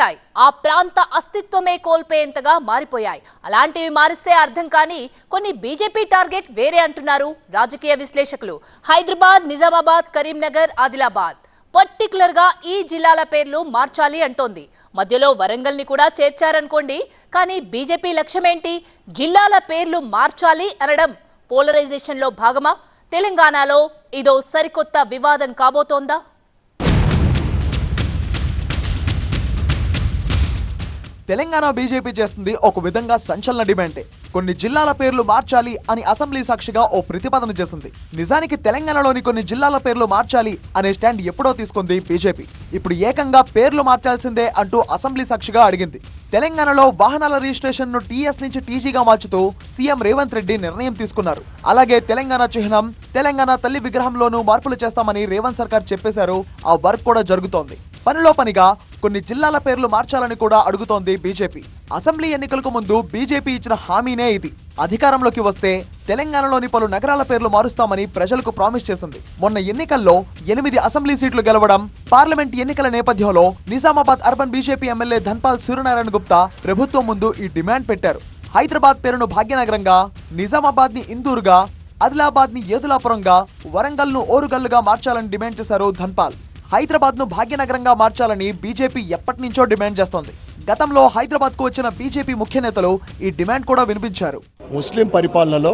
మారిపోయాయి. ఆ ప్రాంత అస్తిత్వమే కోల్పోయేంతగా మారిపోయాయి. అలాంటివి మారిస్తే అర్థం కాని కొన్ని బీజేపీ టార్గెట్ వేరే అంటున్నారు రాజకీయ విశ్లేషకులు. హైదరాబాద్, నిజామాబాద్, కరీంనగర్, ఆదిలాబాద్ పర్టికులర్ గా ఈ జిల్లాల పేర్లు మార్చాలి అంటోంది. మధ్యలో వరంగల్ ని కూడా చేర్చారనుకోండి. కానీ బీజేపీ లక్ష్యమేంటి? జిల్లాల పేర్లు మార్చాలి అనడం పోలరైజేషన్ లో భాగమా? తెలంగాణలో ఇదో సరికొత్త వివాదం కాబోతోందా? తెలంగాణ బీజేపీ చేస్తుంది ఒక విధంగా సంచలన డిమాండే. కొన్ని జిల్లాల పేర్లు మార్చాలి అని అసెంబ్లీ సాక్షిగా ఓ ప్రతిపాదన చేసింది. నిజానికి తెలంగాణలోని కొన్ని జిల్లాల పేర్లు మార్చాలి అనే స్టాండ్ ఎప్పుడో తీసుకుంది బీజేపీ. ఇప్పుడు ఏకంగా పేర్లు మార్చాల్సిందే అంటూ అసెంబ్లీ సాక్షిగా అడిగింది. తెలంగాణలో వాహనాల రిజిస్ట్రేషన్ ను టీఎస్ నుంచి టీజీగా మార్చుతూ సీఎం రేవంత్ రెడ్డి నిర్ణయం తీసుకున్నారు. అలాగే తెలంగాణ చిహ్నం, తెలంగాణ తల్లి విగ్రహంలోనూ మార్పులు చేస్తామని రేవంత్ సర్కార్ చెప్పేశారు. ఆ వర్క్ కూడా జరుగుతోంది. పనిలో పనిగా కొన్ని జిల్లాల పేర్లు మార్చాలని కూడా అడుగుతోంది బీజేపీ. అసెంబ్లీ ఎన్నికలకు ముందు బీజేపీ ఇచ్చిన హామీనే ఇది. అధికారంలోకి వస్తే తెలంగాణలోని పలు నగరాల పేర్లు మారుస్తామని ప్రజలకు ప్రామిస్ చేసింది. మొన్న ఎన్నికల్లో 8 అసెంబ్లీ సీట్లు గెలవడం, పార్లమెంట్ ఎన్నికల నేపథ్యంలో Nizamabad urban BJP MLA Dhanpal Suryanarayana Gupta ప్రభుత్వం ముందు ఈ డిమాండ్ పెట్టారు. హైదరాబాద్ పేరును భాగ్యనగరంగా, నిజామాబాద్ ని ఇందూరుగా, ఆదిలాబాద్ ని ఏదులాపురంగా, వరంగల్ ను ఓరుగల్లుగా మార్చాలని డిమాండ్ చేశారు ధన్పాల్. హైదరాబాద్ ను భాగ్యనగరంగా మార్చాలని బీజేపీ ఎప్పటి నుంచో డిమాండ్ చేస్తోంది. గతంలో హైదరాబాద్ కు వచ్చిన బీజేపీ ముఖ్య నేతలు ఈ డిమాండ్ కూడా వినిపించారు. ముస్లిం పరిపాలనలో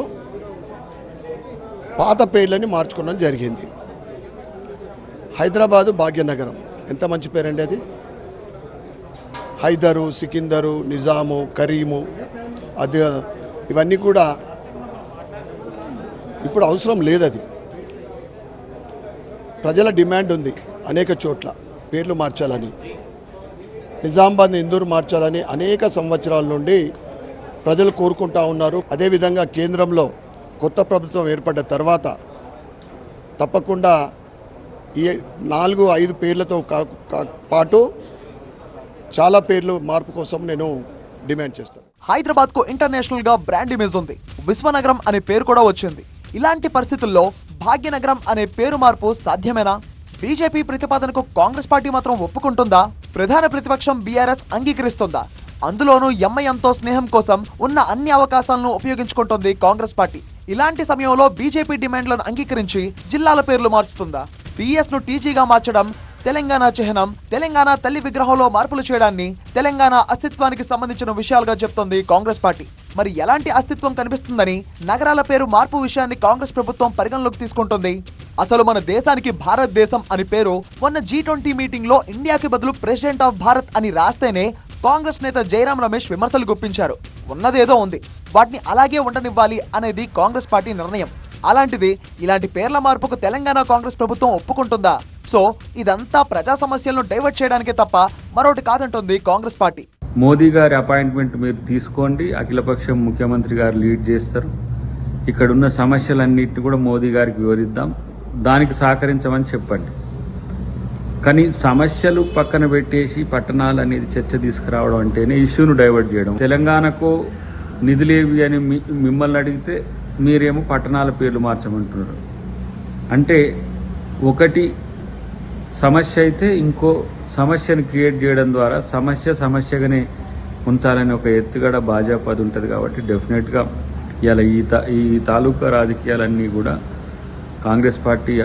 పాత పేర్లని మార్చుకోవడం జరిగింది. హైదరాబాదు భాగ్యనగరం ఎంత మంచి పేరండి అది. హైదరు, సికిందరు, నిజాము, కరీము, అది ఇవన్నీ కూడా ఇప్పుడు అవసరం లేదు. అది ప్రజల డిమాండ్ ఉంది. అనేక చోట్ల పేర్లు మార్చాలని, నిజామాబాద్ని ఇందూరు మార్చాలని అనేక సంవత్సరాల నుండి ప్రజలు కోరుకుంటా ఉన్నారు. అదేవిధంగా కేంద్రంలో కొత్త ప్రభుత్వం ఏర్పడ్డ తర్వాత తప్పకుండా ఈ 4-5 పేర్లతో పాటు చాలా పేర్లు మార్పు కోసం నేను డిమాండ్ చేస్తాను. హైదరాబాద్ కు ఇంటర్నేషనల్ గా బ్రాండ్ ఇమేజ్ ఉంది. విశ్వనగరం అనే పేరు కూడా వచ్చింది. ఇలాంటి పరిస్థితుల్లో భాగ్యనగరం అనే పేరు మార్పు సాధ్యమేనా? బీజేపీ ప్రతిపాదనకు కాంగ్రెస్ పార్టీ మాత్రం ఒప్పుకుంటుందా? ప్రధాన ప్రతిపక్షం బీఆర్ఎస్ అంగీకరిస్తుందా? అందులోనూ ఎంఐఎంతో స్నేహం కోసం ఉన్న అన్ని అవకాశాలను ఉపయోగించుకుంటోంది కాంగ్రెస్ పార్టీ. ఇలాంటి సమయంలో బీజేపీ డిమాండ్లను అంగీకరించి జిల్లాల పేర్లు మార్చుతుందా? టీఎస్ ను టీజీగా మార్చడం, తెలంగాణ చిహ్నం, తెలంగాణ తల్లి విగ్రహంలో మార్పులు చేయడాన్ని తెలంగాణ అస్తిత్వానికి సంబంధించిన విషయాలుగా చెప్తోంది కాంగ్రెస్ పార్టీ. మరి ఎలాంటి అస్తిత్వం కనిపిస్తుందని నగరాల పేరు మార్పు విషయాన్ని కాంగ్రెస్ ప్రభుత్వం పరిగణలోకి తీసుకుంటుంది? అసలు మన దేశానికి భారతదేశం అని పేరు మొన్న G20 మీటింగ్ లో ఇండియాకి బదులు ప్రెసిడెంట్ ఆఫ్ భారత్ అని రాస్తేనే కాంగ్రెస్ నేత జయరాం రమేష్ విమర్శలు గుప్పించారు. ఉన్నదేదో ఉంది, వాటిని అలాగే ఉండనివ్వాలి అనేది కాంగ్రెస్ పార్టీ నిర్ణయం. అలాంటిది ఇలాంటి పేర్ల మార్పుకు తెలంగాణ కాంగ్రెస్ ప్రభుత్వం ఒప్పుకుంటుందా? సో ఇదంతా ప్రజా సమస్యలను డైవర్ట్ చేయడానికే తప్ప మరొకటి కాదంటుంది కాంగ్రెస్ పార్టీ. మోదీ గారి అపాయింట్మెంట్ మీరు తీసుకోండి, అఖిలపక్షం ముఖ్యమంత్రి గారు లీడ్ చేస్తారు. ఇక్కడున్న సమస్యలన్నింటినీ కూడా మోదీ గారికి వివరిద్దాం, దానికి సహకరించమని చెప్పండి. కానీ సమస్యలు పక్కన పెట్టేసి పట్టణాలు అనేది చర్చ తీసుకురావడం అంటేనే ఇష్యూను డైవర్ట్ చేయడం. తెలంగాణకు నిధులేవి అని మిమ్మల్ని అడిగితే మీరేమో పట్టణాల పేర్లు మార్చమంటున్నారు. అంటే ఒకటి సమస్య అయితే ఇంకో సమస్యను క్రియేట్ చేయడం ద్వారా సమస్యగానే ఉంచాలని ఒక ఎత్తుగడ భాజపాది ఉంటుంది. కాబట్టి డెఫినెట్గా ఇలా ఈ తాలూకా రాజకీయాలన్నీ కూడా కాంగ్రెస్ పార్టీ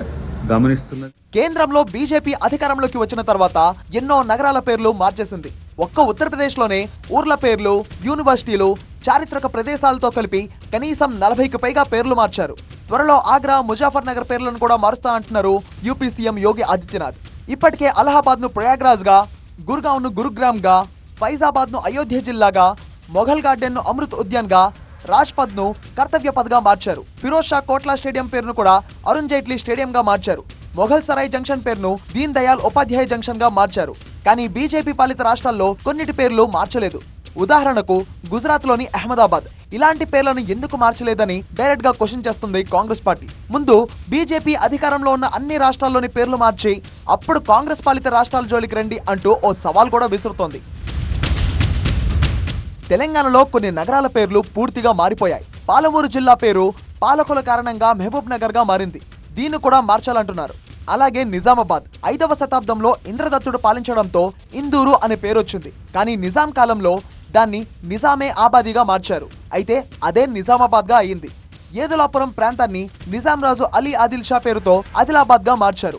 గమనిస్తున్నది. కేంద్రంలో బీజేపీ అధికారంలోకి వచ్చిన తర్వాత ఎన్నో నగరాల పేర్లు మార్చేసింది. ఒక్క ఉత్తరప్రదేశ్ లోనే ఊర్ల పేర్లు, యూనివర్సిటీలు, చారిత్రక ప్రదేశాలతో కలిపి కనీసం 40కి పైగా పేర్లు మార్చారు. త్వరలో ఆగ్రా, ముజాఫర్ నగర్ పేర్లను కూడా మారుస్తా అంటున్నారు యూపీ సీఎం యోగి ఆదిత్యనాథ్. ఇప్పటికే అలహాబాద్ ను ప్రయాగ్రాజ్ గా, గుర్గావ్ ను గురుగ్రామ్ గా, ఫైజాబాద్ ను అయోధ్య జిల్లాగా, మొఘల్ గార్డెన్ ను అమృత్ ఉద్యాన్ గా, రాజ్పథ్ ను కర్తవ్య పథ్ గా మార్చారు. ఫిరోజ్ షా కోట్లా స్టేడియం పేరును కూడా అరుణ్ జైట్లీ స్టేడియం గా మార్చారు. మొఘల్ సరాయ్ జంక్షన్ పేరును దీన్ దయాల్ ఉపాధ్యాయ జంక్షన్ గా మార్చారు. కానీ బీజేపీ పాలిత రాష్ట్రాల్లో కొన్నిటి పేర్లు మార్చలేదు. ఉదాహరణకు గుజరాత్ లోని అహ్మదాబాద్. ఇలాంటి పేర్లను ఎందుకు మార్చలేదని డైరెక్ట్ గా క్వశ్చన్ చేస్తుంది కాంగ్రెస్ పార్టీ. ముందు బీజేపీ అధికారంలో ఉన్న అన్ని రాష్ట్రాల్లోని పేర్లు మార్చి అప్పుడు కాంగ్రెస్ పాలిత రాష్ట్రాల జోలికి రండి అంటూ ఓ సవాల్ కూడా విసురుతోంది. తెలంగాణలో కొన్ని నగరాల పేర్లు పూర్తిగా మారిపోయాయి. పాలమూరు జిల్లా పేరు పాలకుల కారణంగా మహబూబ్ నగర్ గా మారింది. దీన్ని కూడా మార్చాలంటున్నారు. అలాగే నిజామాబాద్ 5వ శతాబ్దంలో ఇంద్రదత్తుడు పాలించడంతో ఇందూరు అనే పేరు వచ్చింది. కానీ నిజాం కాలంలో దాన్ని నిజామే ఆబాదీగా మార్చారు. అయితే అదే నిజామాబాద్ గా అయింది. ఏదులాపురం ప్రాంతాన్ని నిజాం రాజు అలీ ఆదిల్ షా పేరుతో ఆదిలాబాద్ గా మార్చారు.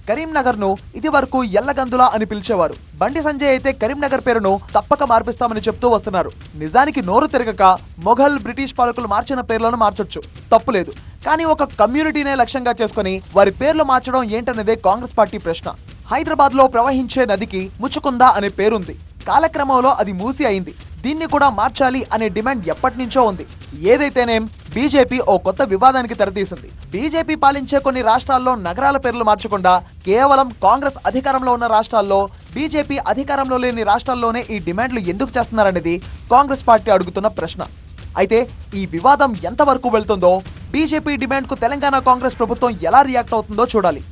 కరీంనగర్ ను ఇది వరకు ఎల్లగందుల అని పిలిచేవారు. బండి సంజయ్ అయితే కరీంనగర్ పేరును తప్పక మార్పిస్తామని చెప్తూ వస్తున్నారు. నిజానికి నోరు తిరగక మొఘల్ బ్రిటిష్ పాలకులు మార్చిన పేర్లను మార్చొచ్చు, తప్పులేదు. కానీ ఒక కమ్యూనిటీనే లక్ష్యంగా చేసుకుని వారి పేర్లు మార్చడం ఏంటనేదే కాంగ్రెస్ పార్టీ ప్రశ్న. హైదరాబాద్ లో ప్రవహించే నదికి ముచ్చుకుంద అనే పేరుంది. కాలక్రమంలో అది మూసి అయింది. దీన్ని కూడా మార్చాలి అనే డిమాండ్ ఎప్పటి నుంచో ఉంది. ఏదైతేనేం బీజేపీ ఓ కొత్త వివాదానికి తెరతీసింది. బీజేపీ పాలించే కొన్ని రాష్ట్రాల్లో నగరాల పేర్లు మార్చకుండా కేవలం కాంగ్రెస్ అధికారంలో ఉన్న రాష్ట్రాల్లో, బీజేపీ అధికారంలో లేని రాష్ట్రాల్లోనే ఈ డిమాండ్లు ఎందుకు చేస్తున్నారనేది కాంగ్రెస్ పార్టీ అడుగుతున్న ప్రశ్న. అయితే ఈ వివాదం ఎంతవరకు వెళ్తుందో, బీజేపీ డిమాండ్ కు తెలంగాణ కాంగ్రెస్ ప్రభుత్వం ఎలా రియాక్ట్ అవుతుందో చూడాలి.